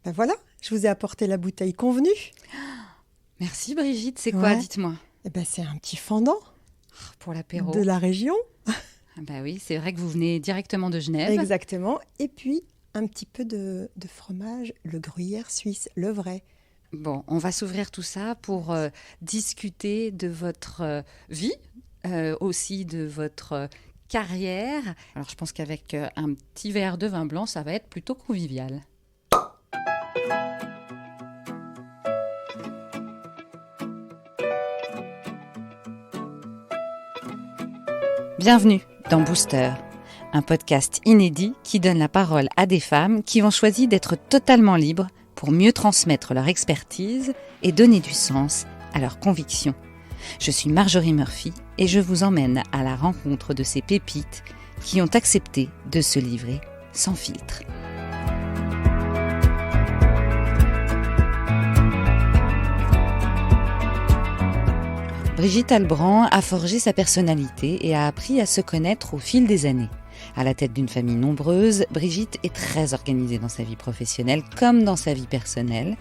Ben voilà, je vous ai apporté la bouteille convenue. Merci Brigitte, c'est quoi, Ouais. dites-moi? Eh ben, c'est un petit fendant Pour l'apéro. de la région. Ah bah oui, c'est vrai que vous venez directement de Genève. Exactement. Et puis, un petit peu de fromage, le gruyère suisse, le vrai. Bon, on va s'ouvrir tout ça pour discuter de votre vie, aussi de votre carrière. Alors je pense qu'avec un petit verre de vin blanc, ça va être plutôt convivial. Bienvenue dans Booster, un podcast inédit qui donne la parole à des femmes qui ont choisi d'être totalement libres pour mieux transmettre leur expertise et donner du sens à leurs convictions. Je suis Marjorie Murphy et je vous emmène à la rencontre de ces pépites qui ont accepté de se livrer sans filtre. Brigitte Albrand a forgé sa personnalité et a appris à se connaître au fil des années. À la tête d'une famille nombreuse, Brigitte est très organisée dans sa vie professionnelle comme dans sa vie personnelle.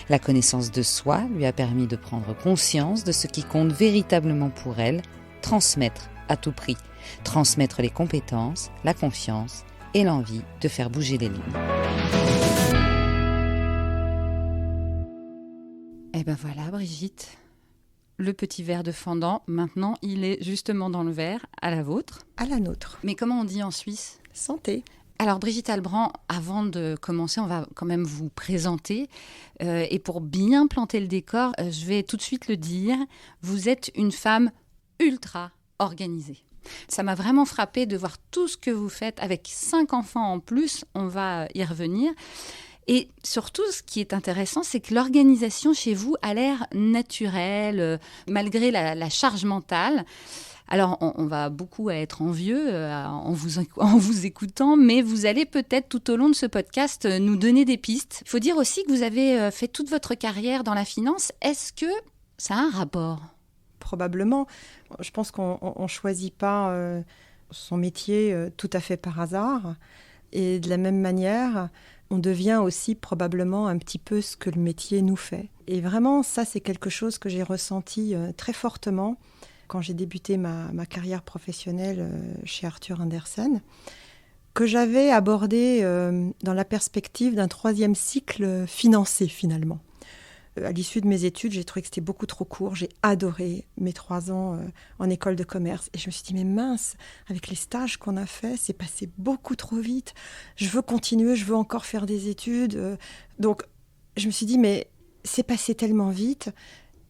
La connaissance de soi lui a permis de prendre conscience de ce qui compte véritablement pour elle, transmettre à tout prix, transmettre les compétences, la confiance et l'envie de faire bouger les lignes. Et ben voilà Brigitte, le petit verre de fendant, maintenant il est justement dans le verre, à la vôtre. À la nôtre. Mais comment on dit en Suisse ? Santé. Alors Brigitte Albrand, avant de commencer, on va quand même vous présenter. Et pour bien planter le décor, je vais tout de suite le dire, vous êtes une femme ultra organisée. Ça m'a vraiment frappée de voir tout ce que vous faites avec 5 enfants en plus, on va y revenir. Et surtout, ce qui est intéressant, c'est que l'organisation chez vous a l'air naturelle, malgré la charge mentale. Alors, on va beaucoup être envieux en vous écoutant, mais vous allez peut-être tout au long de ce podcast nous donner des pistes. Il faut dire aussi que vous avez fait toute votre carrière dans la finance. Est-ce que ça a un rapport ? Probablement. Je pense qu'on ne choisit pas son métier tout à fait par hasard. Et de la même manière, on devient aussi probablement un petit peu ce que le métier nous fait. Et vraiment, ça, c'est quelque chose que j'ai ressenti très fortement quand j'ai débuté ma carrière professionnelle chez Arthur Andersen, que j'avais abordé dans la perspective d'un 3e cycle financé finalement. À l'issue de mes études, j'ai trouvé que c'était beaucoup trop court. J'ai adoré mes 3 ans en école de commerce. Et je me suis dit, mais mince, avec les stages qu'on a faits, c'est passé beaucoup trop vite. Je veux continuer, je veux encore faire des études. Donc, je me suis dit, mais c'est passé tellement vite.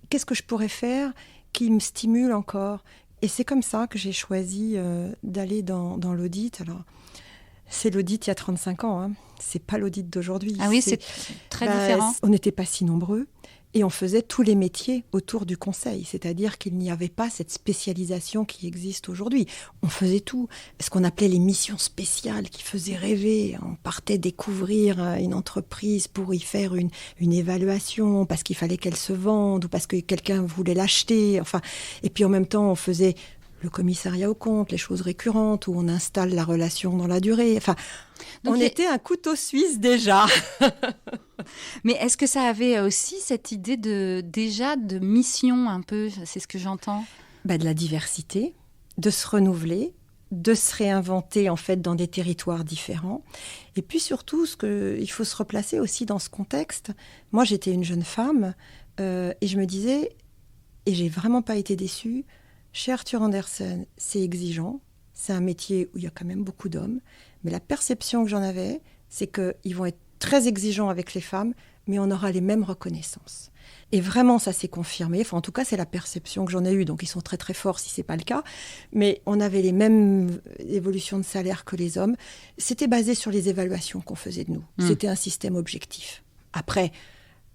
Qu'est-ce que je pourrais faire qui me stimule encore ? Et c'est comme ça que j'ai choisi d'aller dans l'audit. Alors, c'est l'audit il y a 35 ans, hein. C'est pas l'audit d'aujourd'hui. Ah oui, c'est très différent. On n'était pas si nombreux et on faisait tous les métiers autour du conseil. C'est-à-dire qu'il n'y avait pas cette spécialisation qui existe aujourd'hui. On faisait tout. Ce qu'on appelait les missions spéciales qui faisaient rêver. On partait découvrir une entreprise pour y faire une évaluation parce qu'il fallait qu'elle se vende ou parce que quelqu'un voulait l'acheter. Enfin, et puis en même temps, on faisait le commissariat aux comptes, les choses récurrentes, où on installe la relation dans la durée. Enfin, donc on était un couteau suisse déjà. Mais est-ce que ça avait aussi cette idée de mission un peu ? C'est ce que j'entends. De la diversité, de se renouveler, de se réinventer en fait dans des territoires différents. Et puis surtout, il faut se replacer aussi dans ce contexte. Moi, j'étais une jeune femme et je me disais, et j'ai vraiment pas été déçue, chez Arthur Andersen, c'est exigeant, c'est un métier où il y a quand même beaucoup d'hommes, mais la perception que j'en avais, c'est qu'ils vont être très exigeants avec les femmes, mais on aura les mêmes reconnaissances. Et vraiment, ça s'est confirmé. Enfin, en tout cas, c'est la perception que j'en ai eue, donc ils sont très très forts si ce n'est pas le cas. Mais on avait les mêmes évolutions de salaire que les hommes. C'était basé sur les évaluations qu'on faisait de nous. C'était un système objectif. Après,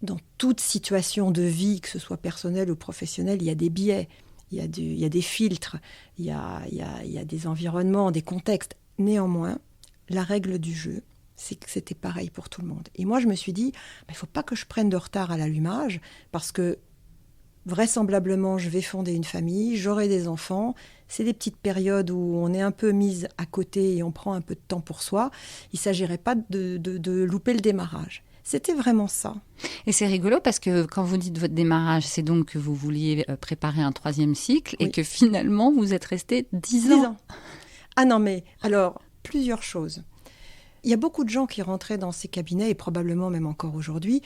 dans toute situation de vie, que ce soit personnelle ou professionnelle, il y a des biais. Il y a des filtres, il y a des environnements, des contextes. Néanmoins, la règle du jeu, c'est que c'était pareil pour tout le monde. Et moi, je me suis dit, il ne faut pas que je prenne de retard à l'allumage, parce que vraisemblablement, je vais fonder une famille, j'aurai des enfants. C'est des petites périodes où on est un peu mise à côté et on prend un peu de temps pour soi. Il ne s'agirait pas de louper le démarrage. C'était vraiment ça. Et c'est rigolo parce que quand vous dites votre démarrage, c'est donc que vous vouliez préparer un 3e cycle et que finalement, vous êtes resté 10 ans. Ah non, mais alors, plusieurs choses. Il y a beaucoup de gens qui rentraient dans ces cabinets, et probablement même encore aujourd'hui,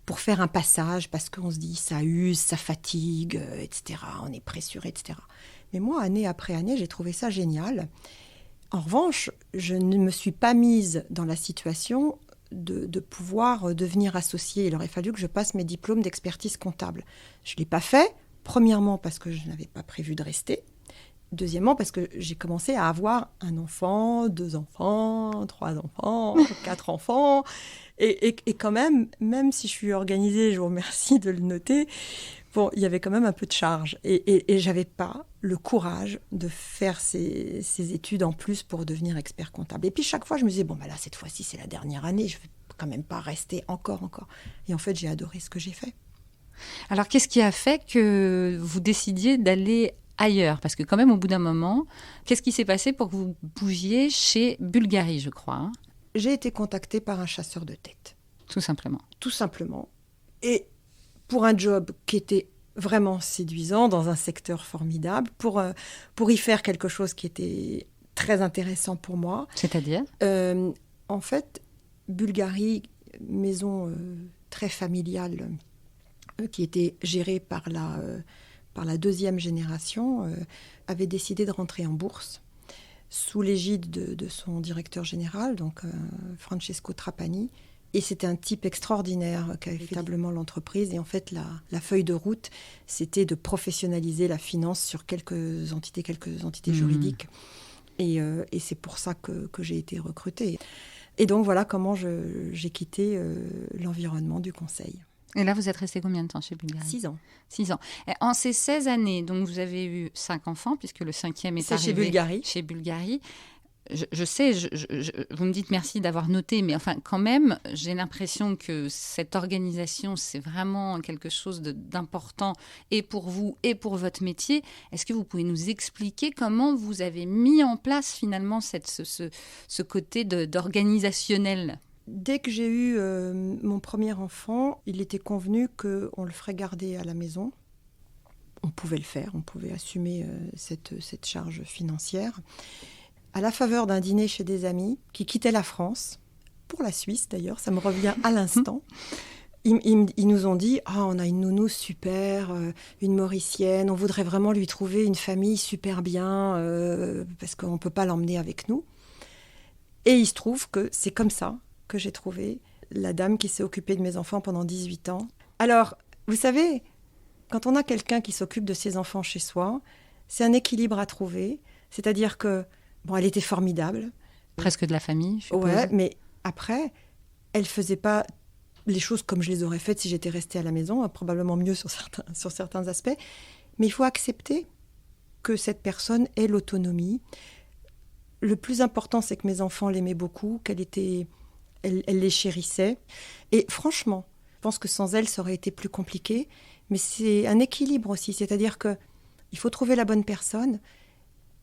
pour faire un passage, parce qu'on se dit ça use, ça fatigue, etc. On est pressuré, etc. Mais moi, année après année, j'ai trouvé ça génial. En revanche, je ne me suis pas mise dans la situation de pouvoir devenir associée. Il aurait fallu que je passe mes diplômes d'expertise comptable. Je ne l'ai pas fait, premièrement parce que je n'avais pas prévu de rester. Deuxièmement, parce que j'ai commencé à avoir un enfant, 2 enfants, 3 enfants, 4 enfants. Et quand même si je suis organisée, je vous remercie de le noter, bon, il y avait quand même un peu de charge. Et je n'avais pas le courage de faire ces études en plus pour devenir expert comptable. Et puis chaque fois, je me disais, bon, bah là, cette fois-ci, c'est la dernière année, je ne vais quand même pas rester encore. Et en fait, j'ai adoré ce que j'ai fait. Alors, qu'est-ce qui a fait que vous décidiez d'aller ailleurs? Parce que quand même, au bout d'un moment, qu'est-ce qui s'est passé pour que vous bougiez chez Bulgari, je crois, hein? J'ai été contactée par un chasseur de tête. Tout simplement. Tout simplement. Et pour un job qui était vraiment séduisant, dans un secteur formidable, pour y faire quelque chose qui était très intéressant pour moi. C'est-à-dire en fait, Bulgari, maison très familiale, qui était gérée par la 2e génération, avait décidé de rentrer en bourse sous l'égide de son directeur général, donc Francesco Trapani. Et c'était un type extraordinaire qui avait véritablement l'entreprise. Et en fait, la feuille de route, c'était de professionnaliser la finance sur quelques entités juridiques. Et c'est pour ça que j'ai été recrutée. Et donc, voilà comment j'ai quitté l'environnement du conseil. Et là, vous êtes resté combien de temps chez Bulgari ? 6 ans. 6 ans. Et en ces 16 années, donc vous avez eu 5 enfants, puisque le 5e est arrivé chez Bulgari. Je sais, vous me dites merci d'avoir noté, mais enfin, quand même, j'ai l'impression que cette organisation, c'est vraiment quelque chose d'important et pour vous et pour votre métier. Est-ce que vous pouvez nous expliquer comment vous avez mis en place finalement ce côté d'organisationnel ? Dès que j'ai eu mon premier enfant, il était convenu qu'on le ferait garder à la maison. On pouvait le faire, on pouvait assumer cette charge financière. À la faveur d'un dîner chez des amis qui quittaient la France, pour la Suisse d'ailleurs, ça me revient à l'instant, ils nous ont dit « Ah, on a une nounou super, une Mauricienne, on voudrait vraiment lui trouver une famille super bien, parce qu'on ne peut pas l'emmener avec nous. » Et il se trouve que c'est comme ça que j'ai trouvé la dame qui s'est occupée de mes enfants pendant 18 ans. Alors, vous savez, quand on a quelqu'un qui s'occupe de ses enfants chez soi, c'est un équilibre à trouver. C'est-à-dire que, bon, elle était formidable. Presque de la famille, je suppose. Ouais, mais après, elle ne faisait pas les choses comme je les aurais faites si j'étais restée à la maison, probablement mieux sur certains aspects. Mais il faut accepter que cette personne ait l'autonomie. Le plus important, c'est que mes enfants l'aimaient beaucoup, elle les chérissait. Et franchement, je pense que sans elle, ça aurait été plus compliqué. Mais c'est un équilibre aussi. C'est-à-dire qu'il faut trouver la bonne personne.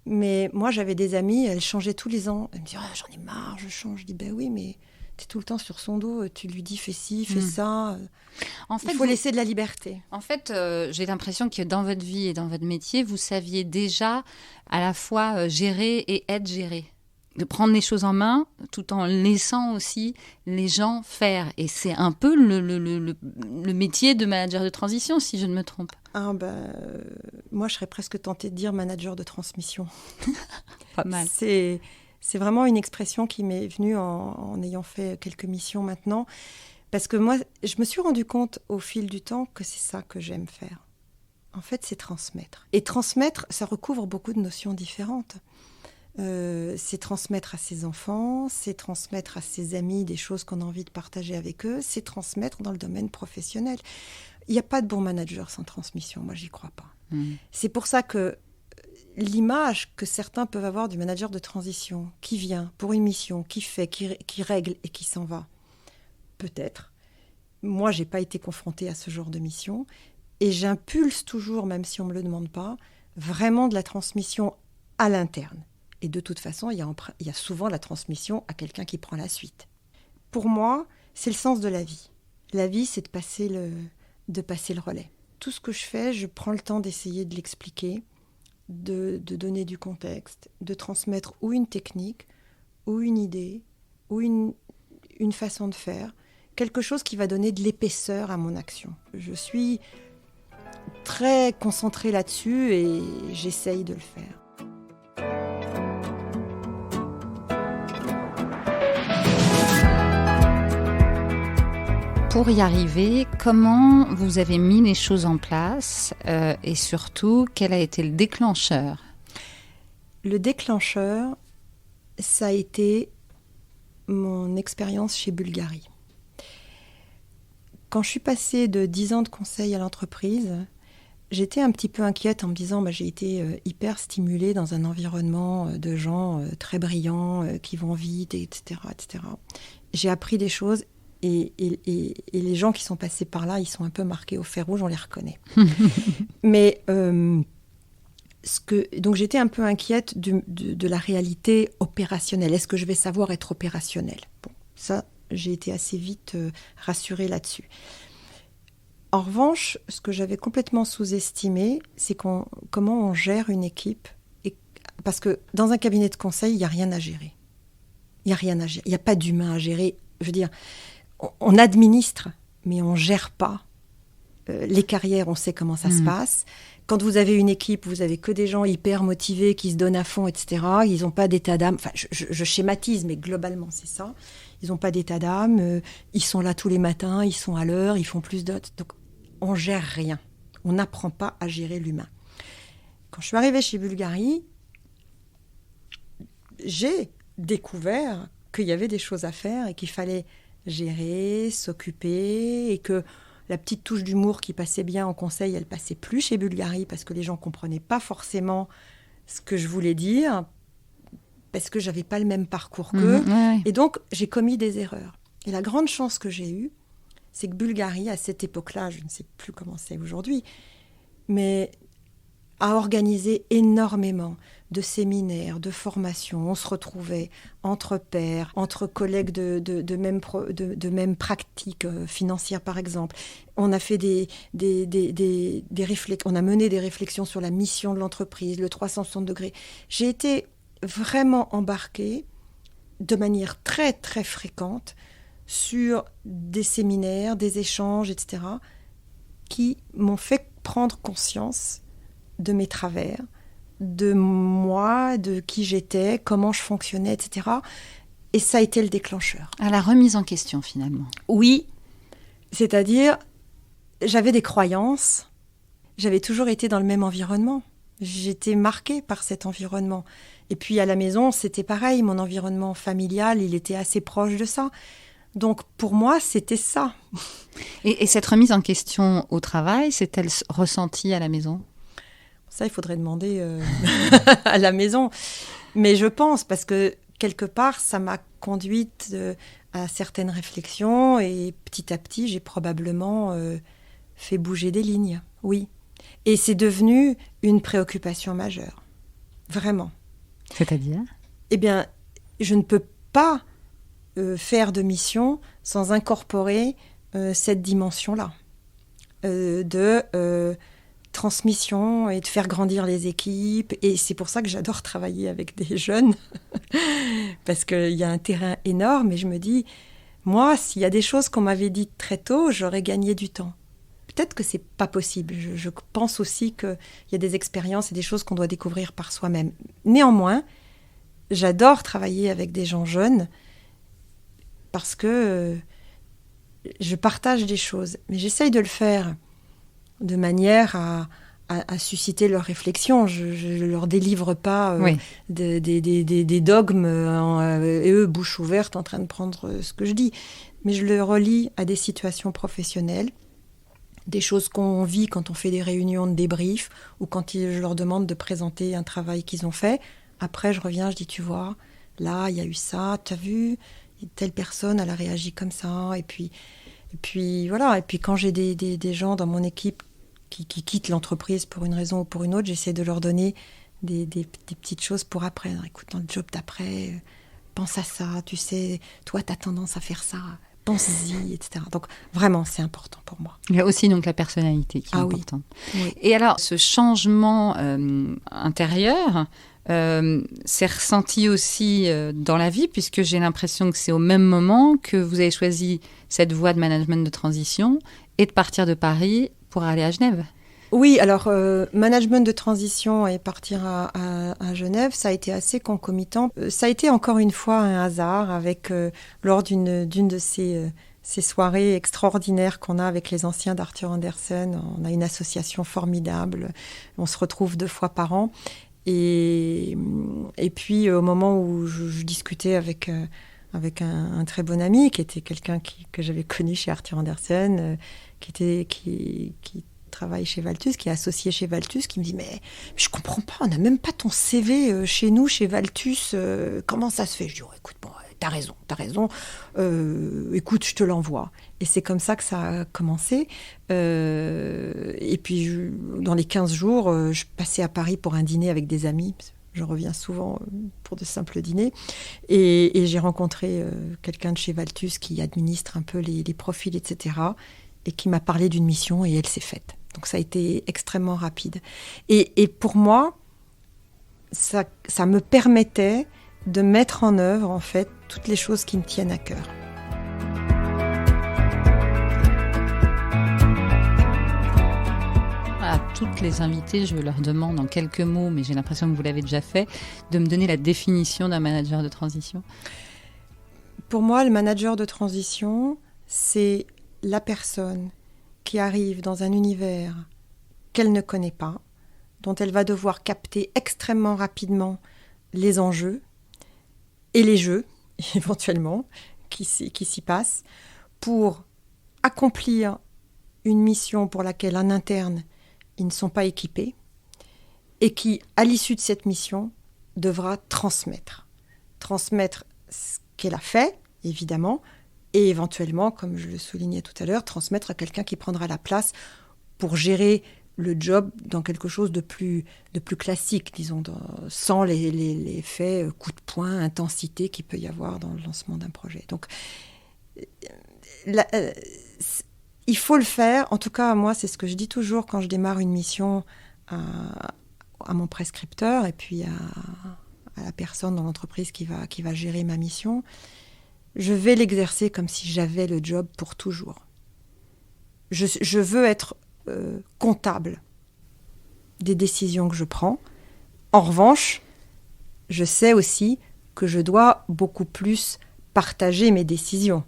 Mais moi, j'avais des amies, elles changeaient tous les ans. Elles me disaient, j'en ai marre, je change. Je dis, ben oui, mais tu es tout le temps sur son dos. Tu lui dis, fais ci, fais ça. En fait, il faut laisser de la liberté. En fait, j'ai l'impression que dans votre vie et dans votre métier, vous saviez déjà à la fois gérer et être géré. De prendre les choses en main tout en laissant aussi les gens faire. Et c'est un peu le métier de manager de transition, si je ne me trompe. Moi, je serais presque tentée de dire manager de transmission. Pas mal. C'est vraiment une expression qui m'est venue en ayant fait quelques missions maintenant. Parce que moi, je me suis rendu compte au fil du temps que c'est ça que j'aime faire. En fait, c'est transmettre. Et transmettre, ça recouvre beaucoup de notions différentes. C'est transmettre à ses enfants, c'est transmettre à ses amis des choses qu'on a envie de partager avec eux, c'est transmettre dans le domaine professionnel. Il n'y a pas de bon manager sans transmission, moi j'y crois pas. C'est pour ça que l'image que certains peuvent avoir du manager de transition, qui vient pour une mission, qui fait, qui règle et qui s'en va, peut-être. Moi, j'ai pas été confrontée à ce genre de mission, Et j'impulse toujours, même si on ne me le demande pas, vraiment de la transmission à l'interne. Et de toute façon, il y a souvent la transmission à quelqu'un qui prend la suite. Pour moi, c'est le sens de la vie. La vie, c'est de passer le relais. Tout ce que je fais, je prends le temps d'essayer de l'expliquer, de donner du contexte, de transmettre ou une technique, ou une idée, ou une façon de faire, quelque chose qui va donner de l'épaisseur à mon action. Je suis très concentrée là-dessus et j'essaye de le faire. Pour y arriver, comment vous avez mis les choses en place et surtout, quel a été le déclencheur ? Le déclencheur, ça a été mon expérience chez Bulgari. Quand je suis passée de 10 ans de conseil à l'entreprise, j'étais un petit peu inquiète en me disant j'ai été hyper stimulée dans un environnement de gens très brillants, qui vont vite, etc., etc. J'ai appris des choses et les gens qui sont passés par là, ils sont un peu marqués au fer rouge, on les reconnaît. Mais donc j'étais un peu inquiète de la réalité opérationnelle. Est-ce que je vais savoir être opérationnelle ? Bon, ça, j'ai été assez vite rassurée là-dessus. En revanche, ce que j'avais complètement sous-estimé, c'est comment on gère une équipe. Parce que dans un cabinet de conseil, il n'y a rien à gérer. Il n'y a rien à gérer. Il n'y a pas d'humain à gérer. Je veux dire, on administre, mais on ne gère pas. Les carrières, on sait comment ça se passe. Quand vous avez une équipe, vous n'avez que des gens hyper motivés qui se donnent à fond, etc. Ils n'ont pas d'état d'âme. Enfin, je schématise, mais globalement, c'est ça. Ils n'ont pas d'état d'âme. Ils sont là tous les matins, ils sont à l'heure, ils font plus d'autres. Donc, on ne gère rien. On n'apprend pas à gérer l'humain. Quand je suis arrivée chez Bulgari, j'ai découvert qu'il y avait des choses à faire et qu'il fallait gérer, s'occuper, et que la petite touche d'humour qui passait bien en conseil, elle passait plus chez Bulgari parce que les gens ne comprenaient pas forcément ce que je voulais dire, parce que je n'avais pas le même parcours qu'eux. Ouais. Et donc, j'ai commis des erreurs. Et la grande chance que j'ai eue, c'est que Bulgari, à cette époque-là, je ne sais plus comment c'est aujourd'hui, mais a organisé énormément de séminaires, de formations. On se retrouvait entre pairs, entre collègues de même pratiques financières, par exemple. On a fait on a mené des réflexions sur la mission de l'entreprise, le 360 degrés. J'ai été vraiment embarquée de manière très, très fréquente sur des séminaires, des échanges, etc., qui m'ont fait prendre conscience de mes travers, de moi, de qui j'étais, comment je fonctionnais, etc. Et ça a été le déclencheur. À la remise en question, finalement. Oui, c'est-à-dire, j'avais des croyances, j'avais toujours été dans le même environnement. J'étais marquée par cet environnement. Et puis à la maison, c'était pareil, mon environnement familial, il était assez proche de ça. Donc pour moi, c'était ça. Et cette remise en question au travail, s'est-elle ressentie à la maison ? Ça, il faudrait demander à la maison. Mais je pense, parce que quelque part, ça m'a conduite à certaines réflexions et petit à petit, j'ai probablement fait bouger des lignes. Oui. Et c'est devenu une préoccupation majeure. Vraiment. C'est-à-dire ? Eh bien, je ne peux pas faire de mission sans incorporer cette dimension-là de transmission et de faire grandir les équipes. Et c'est pour ça que j'adore travailler avec des jeunes, parce qu'il y a un terrain énorme. Et je me dis, moi, s'il y a des choses qu'on m'avait dites très tôt, j'aurais gagné du temps. Peut-être que c'est pas possible. Je pense aussi qu'il y a des expériences et des choses qu'on doit découvrir par soi-même. Néanmoins, j'adore travailler avec des gens jeunes parce que je partage des choses. Mais j'essaye de le faire de manière à susciter leur réflexion. Je ne leur délivre pas des dogmes et eux, bouche ouverte, en train de prendre ce que je dis. Mais je le relie à des situations professionnelles, des choses qu'on vit quand on fait des réunions de débrief ou quand je leur demande de présenter un travail qu'ils ont fait. Après, je reviens, je dis, tu vois, là, il y a eu ça, tu as vu, telle personne, elle a réagi comme ça. Et puis voilà. Et puis quand j'ai des gens dans mon équipe qui quittent l'entreprise pour une raison ou pour une autre, j'essaie de leur donner des petites choses pour après. Alors, écoute, dans le job d'après, pense à ça, tu sais, toi, tu as tendance à faire ça, pense-y, etc. Donc, vraiment, c'est important pour moi. Il y a aussi donc la personnalité qui est importante. Oui. Et alors, ce changement intérieur, c'est ressenti aussi dans la vie, puisque j'ai l'impression que c'est au même moment que vous avez choisi cette voie de management de transition et de partir de Paris pour aller à Genève. Oui, alors management de transition et partir à Genève, ça a été assez concomitant. Ça a été encore une fois un hasard avec lors d'une de ces soirées extraordinaires qu'on a avec les anciens d'Arthur Andersen. On a une association formidable, on se retrouve 2 fois par an. Et puis au moment où je discutais avec un très bon ami, qui était quelqu'un que j'avais connu chez Arthur Andersen, qui travaille chez Valtus, qui est associé chez Valtus, qui me dit mais je comprends pas, on n'a même pas ton CV chez nous, chez Valtus, comment ça se fait? Je dis écoute, bon, t'as raison, écoute, je te l'envoie. Et c'est comme ça que ça a commencé. Et puis dans les 15 jours, je passais à Paris pour un dîner avec des amis. Je reviens souvent pour de simples dîners. Et j'ai rencontré quelqu'un de chez Valtus qui administre un peu les profils, etc. Et qui m'a parlé d'une mission et elle s'est faite. Donc ça a été extrêmement rapide. Et pour moi, ça me permettait de mettre en œuvre, en fait, toutes les choses qui me tiennent à cœur. À toutes les invitées, je leur demande en quelques mots, mais j'ai l'impression que vous l'avez déjà fait, de me donner la définition d'un manager de transition. Pour moi, le manager de transition, c'est la personne qui arrive dans un univers qu'elle ne connaît pas, dont elle va devoir capter extrêmement rapidement les enjeux et les jeux, éventuellement, qui s'y passent, pour accomplir une mission pour laquelle, en interne, ils ne sont pas équipés, et qui, à l'issue de cette mission, devra transmettre. Transmettre ce qu'elle a fait, évidemment, et éventuellement, comme je le soulignais tout à l'heure, transmettre à quelqu'un qui prendra la place pour gérer le job dans quelque chose de plus classique, disons, sans les effets coup de poing, intensité qu'il peut y avoir dans le lancement d'un projet. Donc, il faut le faire. En tout cas, moi, c'est ce que je dis toujours quand je démarre une mission à mon prescripteur et puis à la personne dans l'entreprise qui va gérer ma mission. Je vais l'exercer comme si j'avais le job pour toujours. Je veux être comptable des décisions que je prends. En revanche, je sais aussi que je dois beaucoup plus partager mes décisions.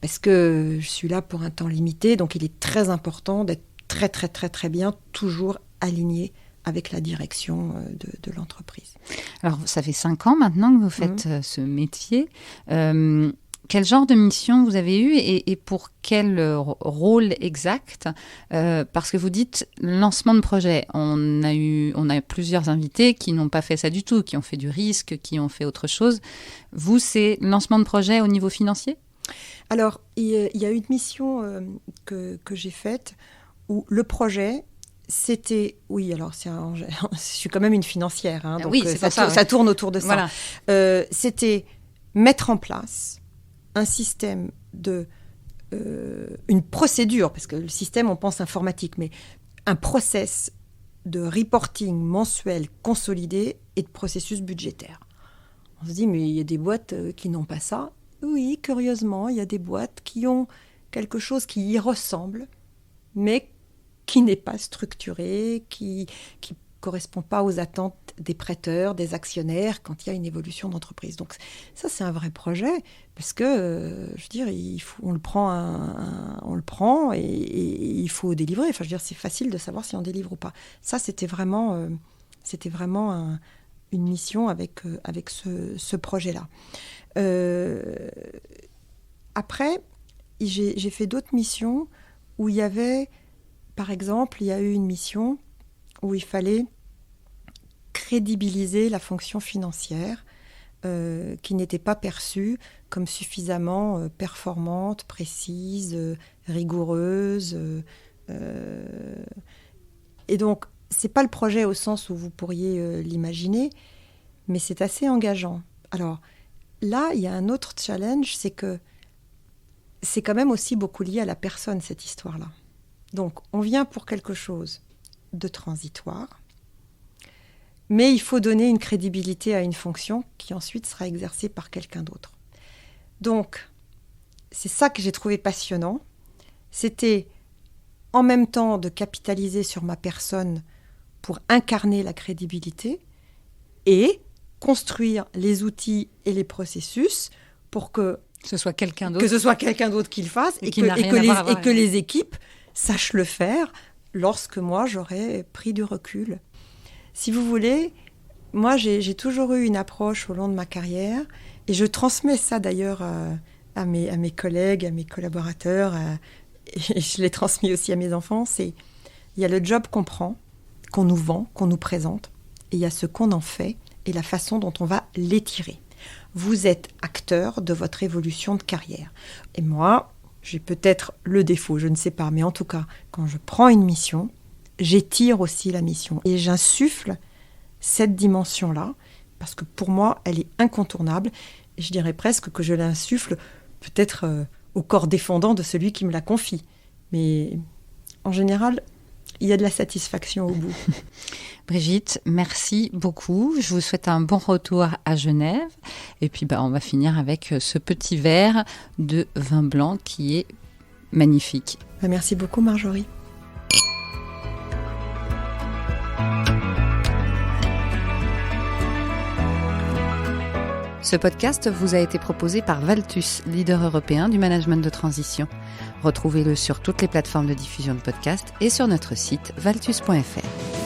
Parce que je suis là pour un temps limité, donc il est très important d'être très, très, très, très bien, toujours aligné avec la direction de l'entreprise. Alors, ça fait 5 ans maintenant que vous faites ce métier. Quel genre de mission vous avez eu et pour quel rôle exact? Parce que vous dites lancement de projet. On a plusieurs invités qui n'ont pas fait ça du tout, qui ont fait du risque, qui ont fait autre chose. Vous, c'est lancement de projet au niveau financier? Alors, il y a une mission que j'ai faite où le projet, c'était... Oui, alors je suis quand même une financière, hein, donc oui, ça tourne autour de ça. Voilà. C'était mettre en place un système une procédure, parce que le système, on pense informatique, mais un process de reporting mensuel consolidé et de processus budgétaire. On se dit, mais il y a des boîtes qui n'ont pas ça. Oui, curieusement, il y a des boîtes qui ont quelque chose qui y ressemble, mais qui n'est pas structuré, qui correspond pas aux attentes des prêteurs, des actionnaires, quand il y a une évolution d'entreprise. Donc ça, c'est un vrai projet, parce que, je veux dire, on le prend et il faut délivrer. Enfin, je veux dire, c'est facile de savoir si on délivre ou pas. Ça, c'était vraiment une mission avec ce projet-là. Après, j'ai fait d'autres missions où il y avait, par exemple, il y a eu une mission où il fallait crédibiliser la fonction financière qui n'était pas perçue comme suffisamment performante, précise, rigoureuse, Et donc, c'est pas le projet au sens où vous pourriez l'imaginer, mais c'est assez engageant. Alors là, il y a un autre challenge, c'est que c'est quand même aussi beaucoup lié à la personne, cette histoire-là. Donc, on vient pour quelque chose de transitoire, mais il faut donner une crédibilité à une fonction qui ensuite sera exercée par quelqu'un d'autre. Donc, c'est ça que j'ai trouvé passionnant. C'était en même temps de capitaliser sur ma personne pour incarner la crédibilité et construire les outils et les processus pour que ce soit quelqu'un d'autre qui le fasse et que les équipes sachent le faire lorsque moi j'aurai pris du recul. Si vous voulez, moi j'ai toujours eu une approche au long de ma carrière et je transmets ça d'ailleurs à mes collègues, à mes collaborateurs et je l'ai transmis aussi à mes enfants. Il y a le job qu'on prend, qu'on nous vend, qu'on nous présente et il y a ce qu'on en fait et la façon dont on va l'étirer. Vous êtes acteur de votre évolution de carrière. Et moi, j'ai peut-être le défaut, je ne sais pas, mais en tout cas, quand je prends une mission, j'étire aussi la mission. Et j'insuffle cette dimension-là, parce que pour moi, elle est incontournable. Et je dirais presque que je l'insuffle peut-être au corps défendant de celui qui me la confie. Mais en général, il y a de la satisfaction au bout. Brigitte, merci beaucoup. Je vous souhaite un bon retour à Genève. Et puis, on va finir avec ce petit verre de vin blanc qui est magnifique. Merci beaucoup, Marjorie. Ce podcast vous a été proposé par Valtus, leader européen du management de transition. Retrouvez-le sur toutes les plateformes de diffusion de podcasts et sur notre site valtus.fr.